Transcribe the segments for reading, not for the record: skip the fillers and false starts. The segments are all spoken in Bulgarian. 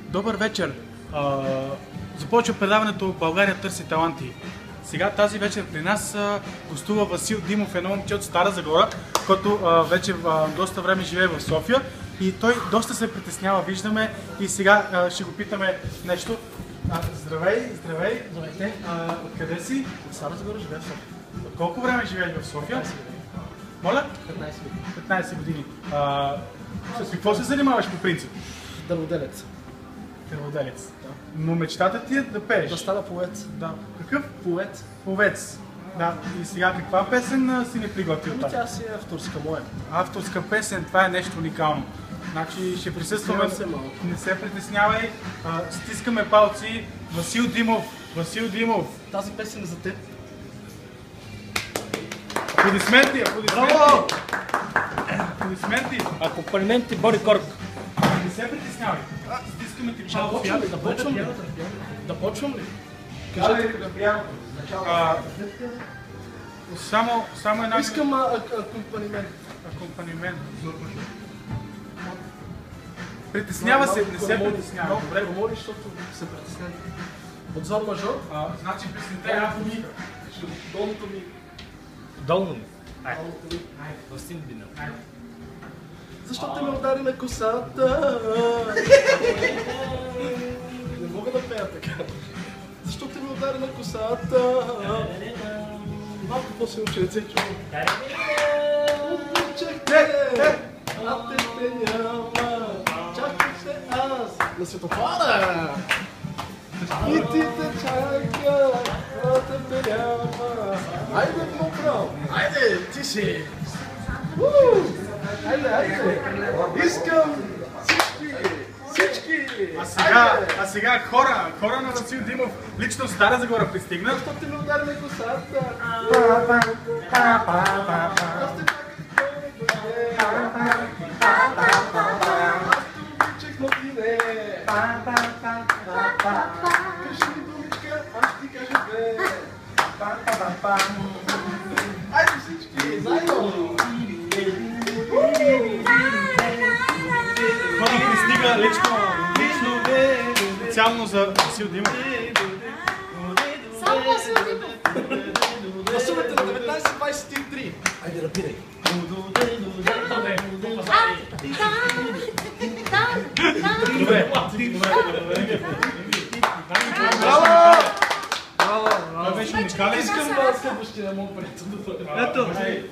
Добър вечер! Започва предаването България търси таланти. Сега тази вечер при нас гостува Васил Димов, едно момче от Стара Загора, който вече доста време живее в София и той доста се притеснява, виждаме, и сега ще го питаме нещо. Здравей! Здравейте! Откъде си? От Стара Загора живея в София. От колко време живееш в София? 15 години. Моля? 15 15 години. години. С какво се занимаваш по принцип? Дърводелец. Дърводелец. Да. Но мечтата ти е да пееш? Да стана поет. Да. Какъв? Поет. Повец. Да. И сега каква песен си ни приготвил? Ами тя си е авторска моя. Авторска песен, това е нещо уникално. Значи ще присъстваме. Не се притеснявай. Стискаме палци. Васил Димов. Васил Димов. Тази песен е за теб. Аплодисменти, Браво! Аплодисменти. Акомпанементи Бори Корк. Не се притеснявай. Стискаме ти палци. Да почвам ли? Да почвам ли? Кажете да пианото. Само една... Искам акомпанемент. Акомпанемент. Притеснява се, не се притеснява. Добре, говори, защото се притеснявам. Отзор мажор. Значи песента е Афони. Долното ми. Долно ми. Долното ми. Властин Бина. Защо те ме удари на косата? Не мога да пея така. Защо те ме удари на косата? Малко по-силно, не се чува. Обичахте, а те няма. Чаках се аз на светофара. И ти те чака, а те няма. Айде, по-право. Айде, ти си. Айде. Искам всички. А сега хора на Васил Димов, лично в Стара Загора пристигна. Защо ти ме удари на косата? Аз те обичах на дине. Кажи ми думичка, аз ти кажа бе. Айде всички, заедно! Хора пристига лично специално за Васил Димов. Само Васил Димов. Гласувате на 19:23. Айде, рапирай. Това беше уникален. Искам следващия моят приятел да бъде.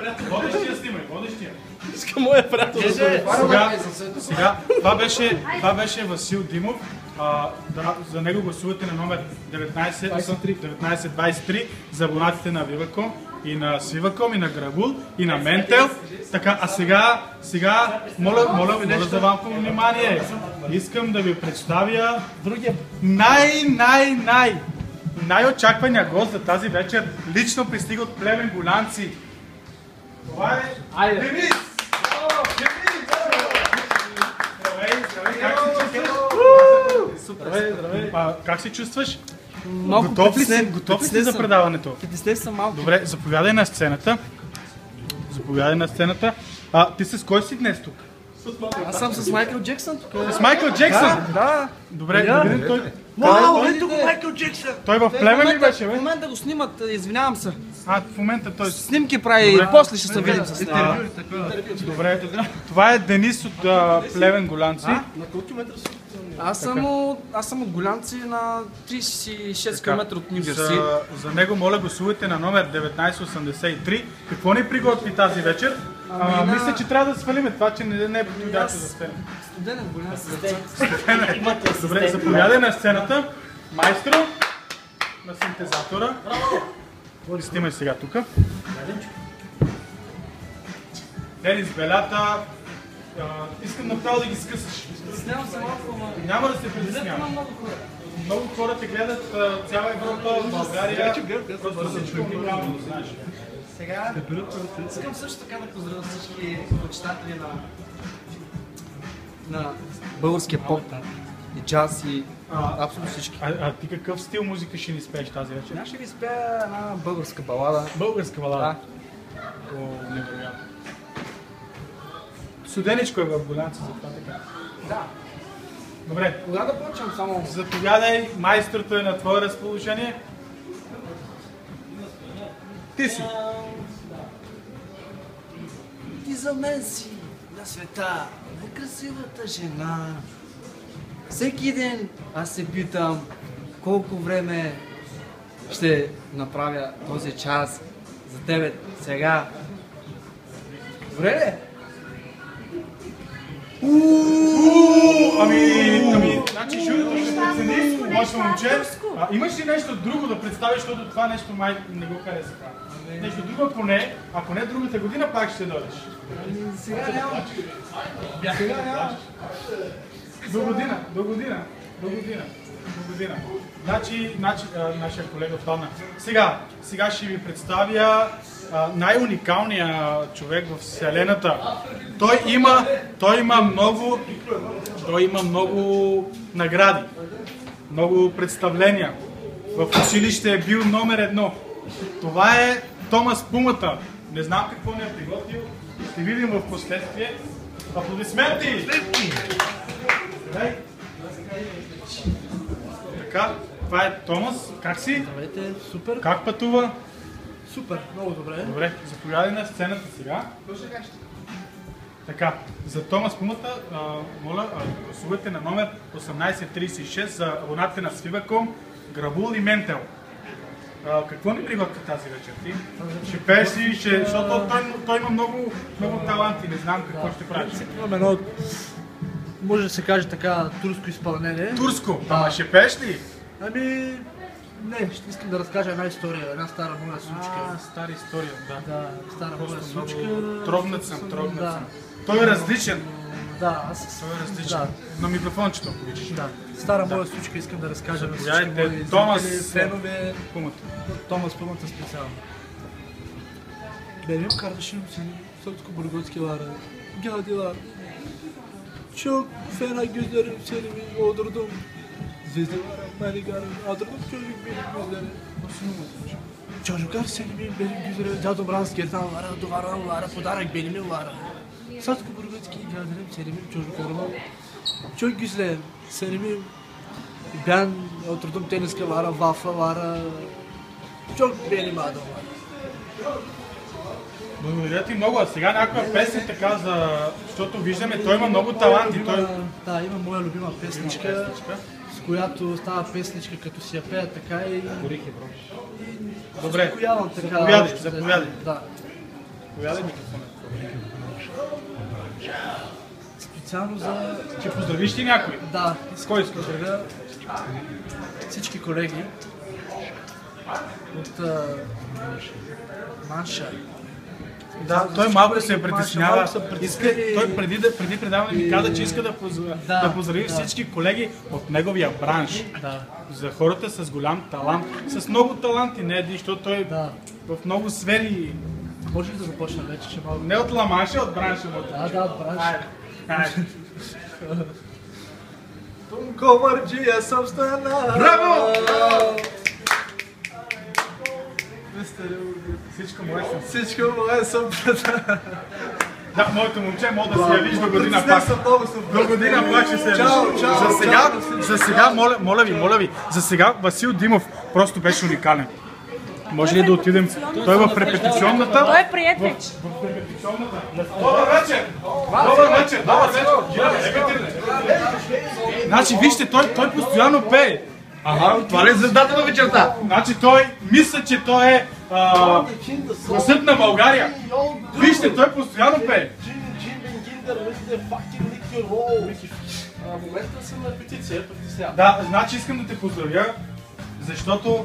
Ето. Водещия снимай, водещия. Искам моя приятел да бъде. Сега, това беше Васил Димов. За него гласувате на номер 1923 за абонатите на Viva.com и на Свиваком, и на Грагул, и на Ментел. Така, а сега моля за вам по внимание. Искам да ви представя другия най-очаквания гост за тази вечер. Лично пристига от Плевен Голянци. Това е Денис! Здравей! Как се чувстваш? Малко Готов ли си за предаването? Притеснен съм малко. Добре, заповядай на сцената. Ти с кой си днес тук? Аз съм с Майкъл Джексън тук. С Майкъл Джексън? Да. Добре, да видим той. Вау, ето го Майкъл Джексън. Той в Плевен ли беше, В бе? момента го снимат, извинявам се. В момента той... Снимки прави и после ще се видим с него. Добре, това е Денис от Плевен Голянци. На колко километра си? Аз съм от Голянци на 36 км от Ню Джерси. За него моля гласувайте на номер 1983. Какво ни приготви тази вечер? Мисля, че трябва да свалиме това, че не е подходящо за сцена. Студен в Голянци. Добре, заповядай на сцената. Майстро на синтезатора. Снимай сега тук. Денис Белята. Искам направо да ги скъсаш. Стеснявам се малко, но... Няма да се притеснявам. Много хора те гледат, цяла Европа, България. Просто се чуем правилно, да знаеш. Сега искам също така да поздравя всички почитатели на българския поп и джаз и абсолютно всички. Ти какъв стил музика ще ни спееш тази вечер? Аз ще ви спея една българска балада. Българска балада? О, невероятно. Студеничко е в Голянци, за това така. Да. Добре. Кога да почнем само? Заповядай, майсторто е на твое разположение. Ти си. Ти за мен си на света най-красивата жена. Всеки ден аз се питам колко време ще направя този час за тебе сега. Добре ли? Значи журито ще прецени, лошо момче. Имаш ли нещо друго да представиш, защото това нещо май не го хареса? Нещо друго, ако не другата година, пак ще дойдеш. Сега няма. Сега няма. До година. Значи, нашия колега отпадна. Сега ще ви представя най-уникалният човек в Вселената. Той има много награди, много представления. В училище е бил номер 1. Това е Томас Пумата. Не знам какво не е приготвил. Ще видим в последствие. Аплодисменти! Така, това е Томас. Как си? Здравейте, супер. Как пътува? Супер, много добре. Добре, заповядай на сцената сега. Така, за Томас Пумата, моля, гласувайте на номер 1836 за абонатите на Свиваком, Грабул и Ментел. Какво ни приготвя тази вечер ти? Ще пееш ли, защото той има много таланти, не знам какво ще правиш. Имам едно, може да се каже така, турско изпълнение. Турско? Ама ще пееш ли? Ами, не, ще искам да разкажа една история, една стара моя случка. Стара история, да. Да, стара моя случка. Трогнат съм. Той е различен. Да, аз... Той е различен. Да. На микрофончето, ако видиш. Да, стара моя случка искам да разкажа на всички Заповядайте, мои Томас зрители, фенове. Пумата. Toomas Pumata специално. Benim kardeşim senin Sotku Burgotski var. Geldiler. Çok fena gözlerim seni odurdum. Zezi var, beni garım. Adırdım çocuk benim gözlerim. Çocuklar seni benim gözlerim. Cadım rast gertan var, duvarım var, pudarak benim var. Sotku Burgotski geldiler senin çocuklarıma. Çok güzel. Senin ben oturdum teniske var, waffle var. Çok benim adım var. Благодаря ти много. А сега някаква песен така, защото виждаме, той има много таланти. Да, има моя любима песничка, с която става песничка, като си я пея така и... Добре, заповядай. Да. Заповядай микрофона. Специално за... Ще поздравиш ли някой? Да. Кой искаш? Поздравя всички колеги от Манша. Да, той малко се притеснява. Той преди предаване ми каза, че иска да поздрави всички колеги от неговия бранш. Да. За хората с голям талант, с много таланти, не един, защото той в много сфери. Може ли да започна вече, че малко... Не от Ламанша, от бранша му. Да, от бранша. Комарджия собствена. Браво! Всичко мое съм. Всичко мое съм. Да, моето момче мога да се явиш до година пак. До година пак ще се явиш. За сега, моля ви, за сега Васил Димов просто беше уникален. Може ли да отидем? Той е в репетиционната. Той е прият вече. В репетиционната. Добър вечер! Добър вечер! Значи вижте, той постоянно пее. Това ли е звездата на вечерта? Значи той мисля, че той е гласът на България. Вижте, той постоянно пее. В момента съм на петиция, притеснявам. Да, значи искам да те поздравя, защото...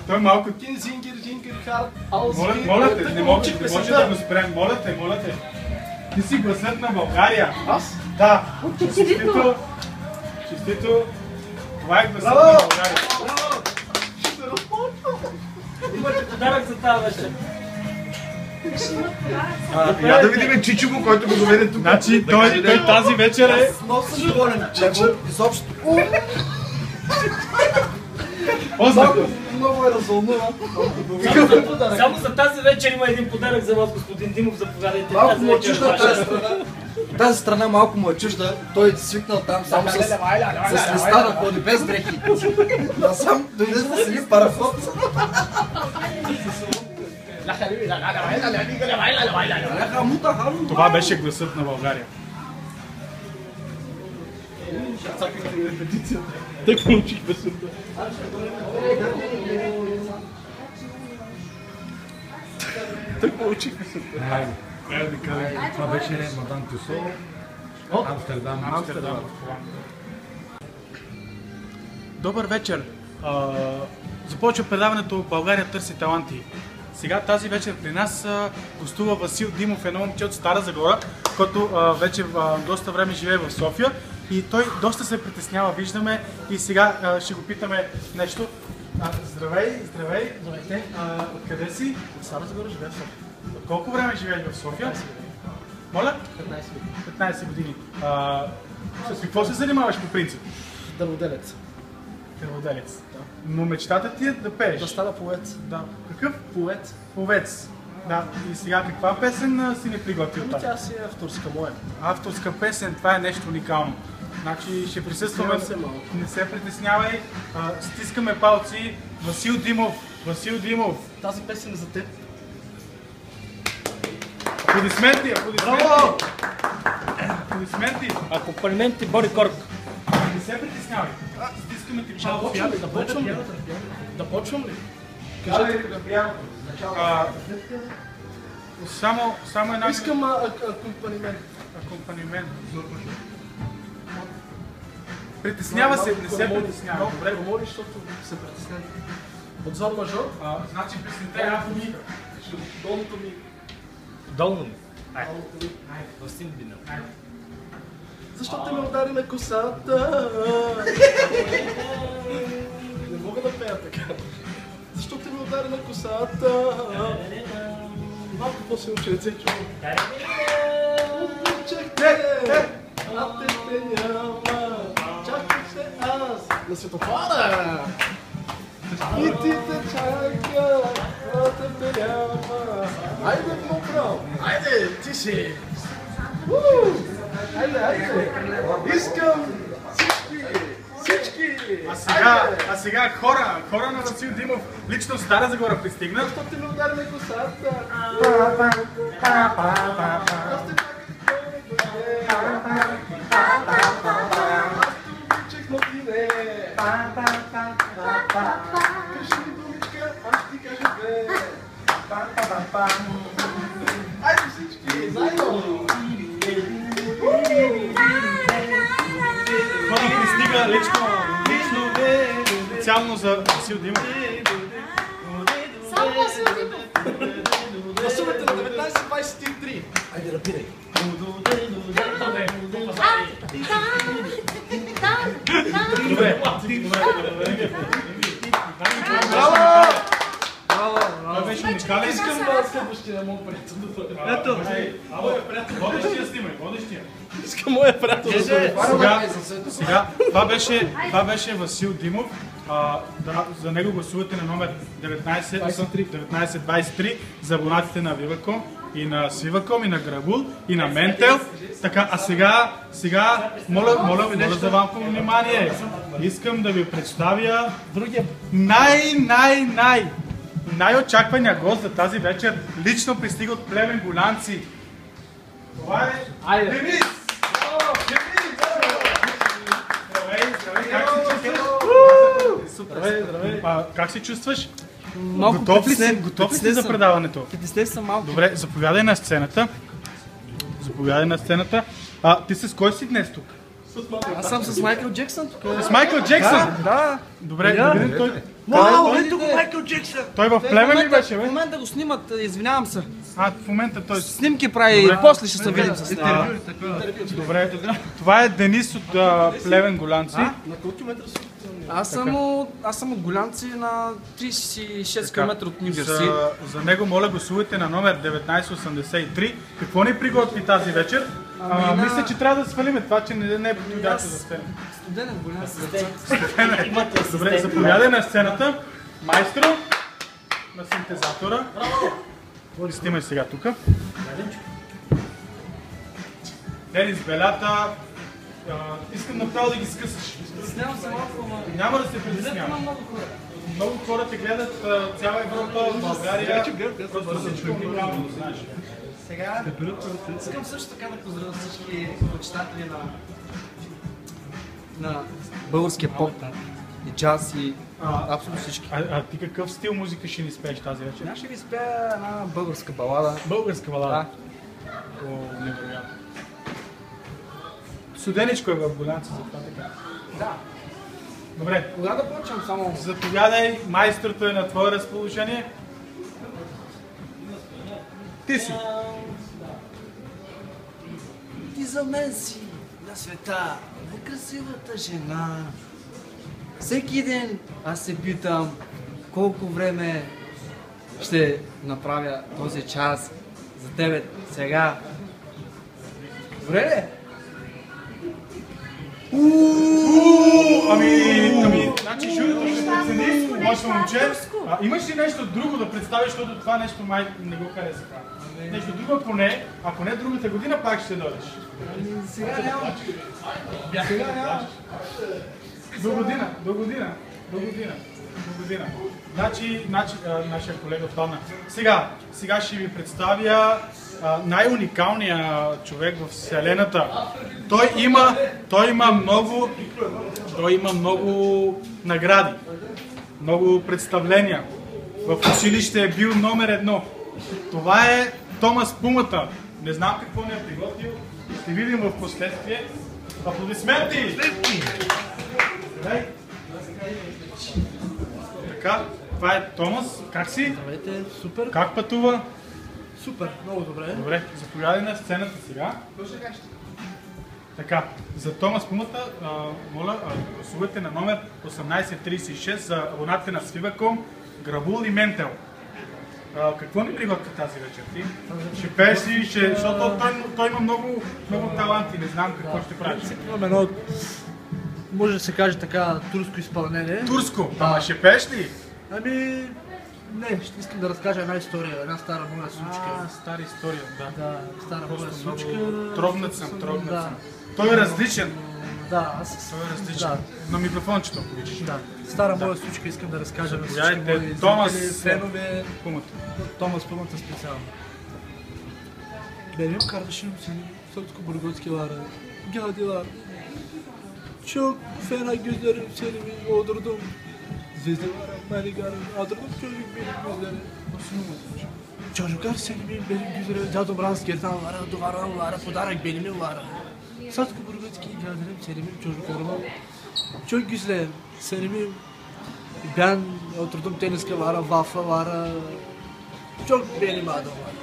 Той малко... Моля те, не може да го спрем. Моля те. Ти си гласът на България. Аз? Да. Честито. Това е гласът на България. Имате подарък за тази вечер. Я да видим Чичо, който го доведе тук. Значи той тази вечер е... Много съм доволен. Изобщо. Много много е развълнуван. Само за тази вечер има един подарък за вас, господин Димов, заповядайте. Малко му е чужда тази страна. Тази страна малко му е чужда. Той е свикнал там само с листа да ходи, без дрехи. Насам дойде да седи парафот. Това беше гласът на България. Так научих песента. Так научих песента. Това беше Мадам Тюсо, Амстердам. Добър вечер! Започва предаването България търси таланти. Сега тази вечер при нас гостува Васил Димов, едно момче от Стара Загора, който вече доста време живее в София и той доста се притеснява, виждаме, и сега ще го питаме нещо. Здравей! Здравейте! Откъде си? От Стара Загора живее в София. От колко време живееш в София? Моля? 15 години. С какво се занимаваш по принцип? Дърводелец. Преводелец. Но мечтата ти е да пееш. Да стана поет. Да. Какъв? Поет. Повец. Да. И сега каква песен си ни приготвил там? Тя си е авторска моя. Авторска песен, това е нещо уникално. Значи ще присъстваме. Не се притеснявай. Стискаме палци. Васил Димов. Васил Димов. Тази песен е за теб. Аплодисменти, аплодисменти. Браво! Аплодисменти. Акомпанементи Бори Корк. Не се притеснявай. Стискаме ти палци. Да почвам ли? Да почвам ли? Кажете да приятно. Само една... Искам акомпанемент. Акомпанемент. Притеснява се, не се притеснява. Добре, говори, защото се притеснявам. От зор мажор? Значи песента е Афоника. Долното ми. Долно ми. Долното ми. В син бинал. Защо те ме удари на косата? Не мога да пея така. Защо те ме удари на косата? Малко по-силно, че не се чува. Чакай! А те няма. Чакай се аз. На светофара! И ти те чака, а те няма. Айде, по-право! Айде, ти си! Айде! Искам всички! А сега хора на Васил Димов, лично Стара Загора пристигна. Защо те ме удари на косата? Аз те чаках младине. Кажи ми думичка, аз ти кажа бе. Айде всички, заедно! Хора пристига лично специално за Васил Димов. Само Васил Димов. Гласувате на 19-23. Айде, рапирай. Това беше уникален. Искам да следващия моят приятел да бъде. Ето, водещия снимай, водещия. Искам моя приятел да бъде. Сега, това беше Васил Димов. За него гласувате на номер 1923 за абонатите на Viva.com и на Свиваком, и на Грабул, и на Ментел. Така, а сега моля за малко внимание. Искам да ви представя най-очаквания гост за тази вечер. Лично пристига от Плевен Голянци. Това е Денис! Здравей, как се чувстваш? Готов ли си за предаването? Притеснен съм малко. Добре, заповядай на сцената. Ти с кой си днес тук? Аз съм с Майкъл Джексън тук. С Майкъл Джексън? Да. Добре, да видим той. Вау, ето го Майкъл Джексън. Той в Плевен ли беше, В бе? момента го снимат, извинявам се. В момента той... Снимки прави, после ще се видим с него. Добре, това е Денис от Плевен Голянци. На колко километра си? Аз съм от Голянци на 36 км от Нюгерси. За него моля гласувайте на номер 1983. Какво ни приготви тази вечер? Мисля, че трябва да свалиме това, че не е подходящо за сцена. Студен е в Голянци. Добре, заповядай на сцената. майстро на синтезатора. Снимай сега тук. Денис Белята. Искам направо да ги скъсаш. Стеснявам се малко, ама... Няма да се притеснявам. Много хора те гледат, цяла Европа, България. Просто всичко уникално, знаеш. Сега искам също така да поздравя всички почитатели на българския поп и джаз и абсолютно всички. А ти какъв стил музика ще ни спееш тази вечер? Аз ще ви спея една българска балада. Българска балада? О, невероятно. Студеничко е в Голянци, за това така. Да. Добре. Кога да почвам само? Заповядай, майсторото е на твое разположение. Ти си. Ти за мен си на света най-красивата жена. Всеки ден аз се питам колко време ще направя този час за тебе сега. Добре ли? Значи журито ще прецени, мощно момче. Имаш ли нещо друго да представиш, защото това нещо май не го хареса? Нещо друго поне, ако не другата година пак ще дойдеш. Сега нямам. Сега нямаш. До година. Значи, нашия колега Тона. Сега ще ви представя най-уникалният човек в Вселената. Той има много награди, много представления. В училище е бил номер 1. Това е Томас Пумата. Не знам какво не е приготвил. Ще видим в последствие. Аплодисменти! Така, това е Томас. Как си? Здравейте, супер. Как пътува? Супер, много добре. Добре, заповядай на сцената сега. Така, за Томас Пумата, моля, гласувайте на номер 1836 за абонатите на Свиваком, Грабул и Ментел. Какво ни приготви тази вечер ти? Ще пееш ли, защото той има много таланти, не знам какво ще правиш. Имам едно, може да се каже така, турско изпълнение. Турско? Ама ще пееш ли? Ами, не, ще искам да разкажа една история, една стара моя случка. Стара история, да. Да, стара моя случка. Трогнат съм. Той е различен. Да, аз Той е различен. Да. На микрофончето, ако обичаш. Да, стара моя случка искам да разкажа на всички Заповядайте, мои Томас зрители, фенове. Пумата. Томас Пумата специално. Benim kardeşim senin Sotku-Burgotski var. Geldiler. Çok fena gözlerim seni odurdum. Zezi var, Maligar'ın adırdım çocuk benim gözlerim. Çocuklar senin benim gözlerim. Cadım Ransker'den var, duvarım var, Pudarak benim var. Sotku-Burgotski geldiler senin çocuklarıma. Çok güzel. Senin ben oturdum teniske var, waffle var. Çok benim adım var.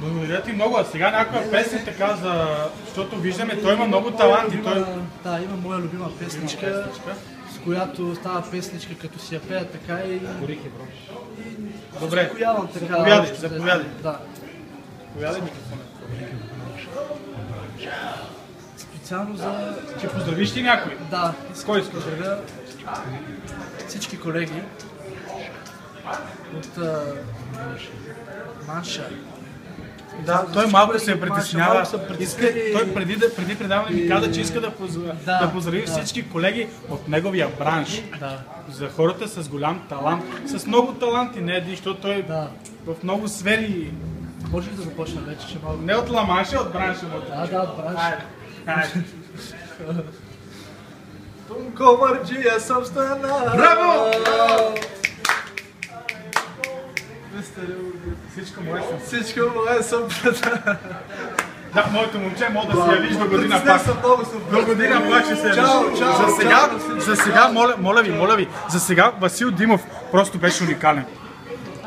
Благодаря ти много. А сега някаква песен така, защото виждаме, той има много таланти. Да, има моя любима песничка, с която става песничка, като си я пея така и... Добре, заповядай. Да. Заповядай микрофона. Специално за... Ще поздравиш ли някой? Да. С кой искаш? Поздравя всички колеги от Манша. Да, той малко се притеснява. Той преди предаване ми каза, че иска да поздрави всички колеги от неговия бранш. Да. За хората с голям талант, с много таланти, не един, защото той в много сфери. Може ли да започна вече, че малко? Не от Ламанша, от бранша му. Да, от бранша. Комарджия собствена. Браво! Всичко мое съм. Да, моето момче може да се явиш до година пак. До година пак ще се явиш. За сега, моля ви, за сега Васил Димов просто беше уникален.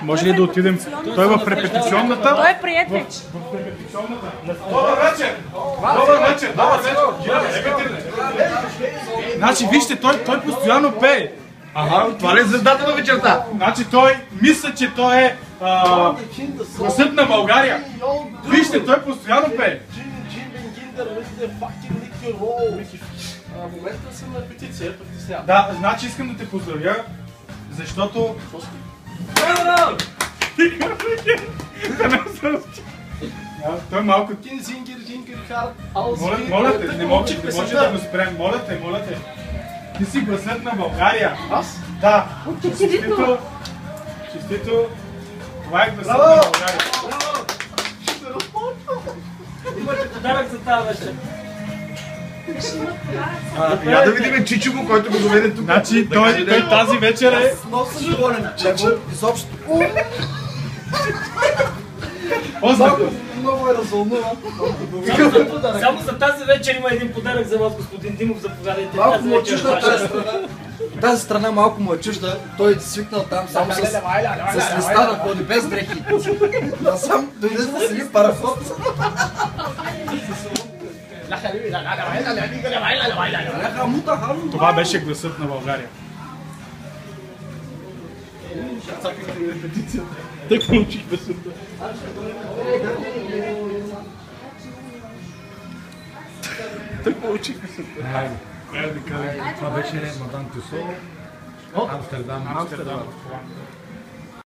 Може ли да отидем? Той е в репетиционната. Той е прият вече. В репетиционната. Добър вечер! Добър вечер! Значи вижте, той постоянно пее. Ага, това ли е звездата на вечерта? Значи той мисля, че той е гласът на България. Вижте, той постоянно пее. В момента съм на петиция, притеснявам. Да, значи искам да те поздравя, защото... Той е малко... Кинзингер, Жингер, Хард, Моля те, не може да го спрем, моля те. Ти си гласът на България. Аз? Да. Честито. Това е гласът на България. Имате подарък за тази вечер. Я да видим Чичо, който го доведе тук. Значи той тази вечер е... Много съм доволен, че изобщо. Много е развълнуван. Само за тази вечер има един подарък за вас, господин Димов, заповядайте. Малко Тази му е вечер чужда ваша. тази страна. Тази страна малко му е чужда. Той е свикнал там само с листа да ходи, без дрехи. Насам дойде да седи парафот. Това беше гласът на България. Тък научих песента. Тък научих песента. Това беше Мадам Тюсо, Амстердам.